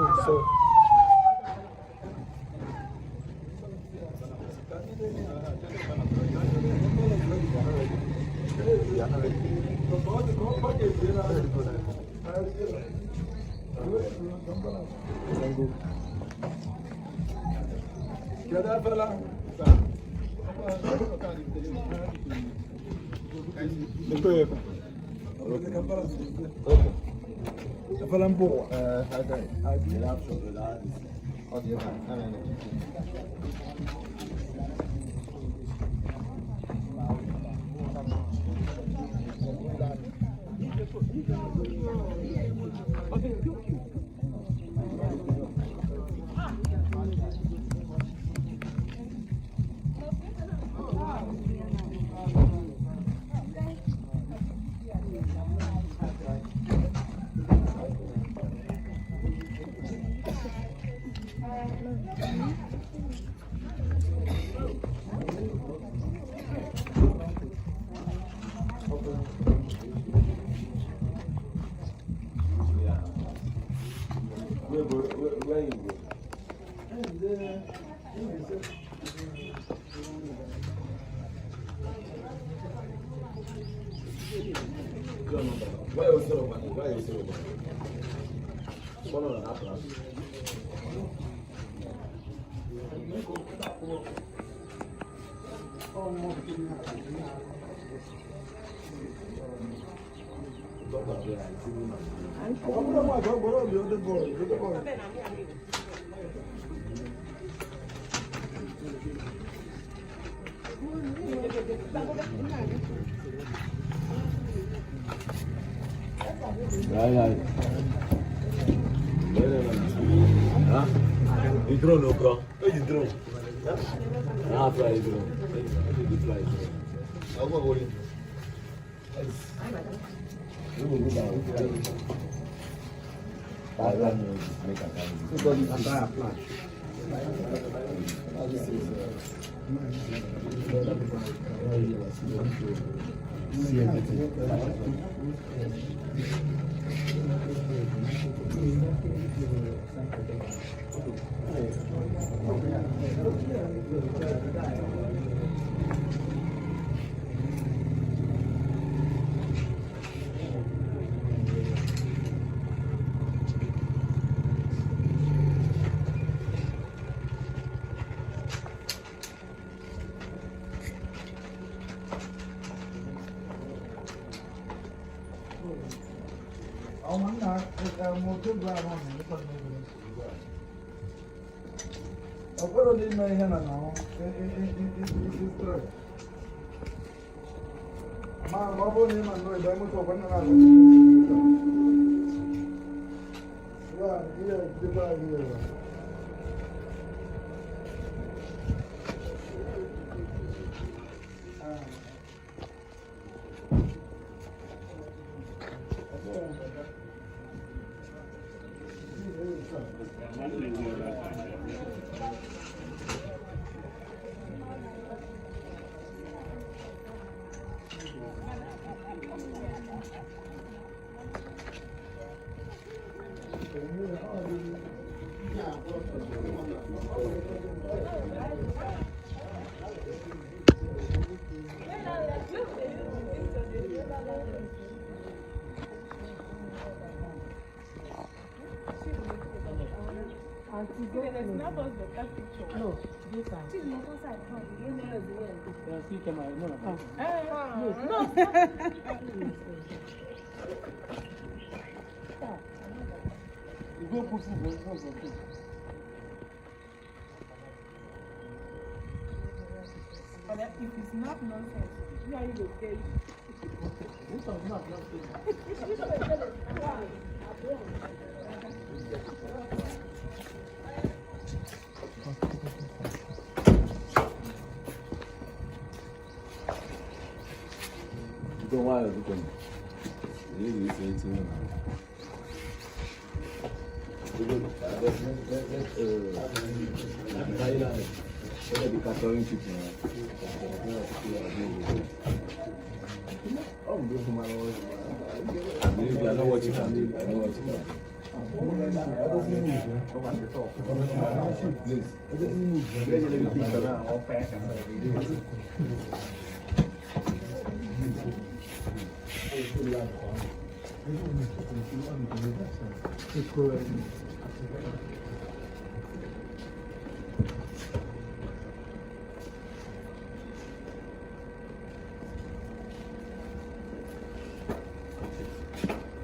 So. Where you go? Why you so money? Why you so money? Follow an apparatus. You drone, no bro. Where you drone? I'll fly you drone. You fly. I'll go with you. Ogbodu n'ime ihe na ahụ ma ọ bụrụ na ị ma nnọọ ịda moto ọgwa nna na-abịa ya ihe dịba ihe No, this side. You go put food in front of you. But if it's not nonsense, you are you okay? This one's not nonsense. You don't want to do it. You say it to me now. I know what you can do. I know what you can do.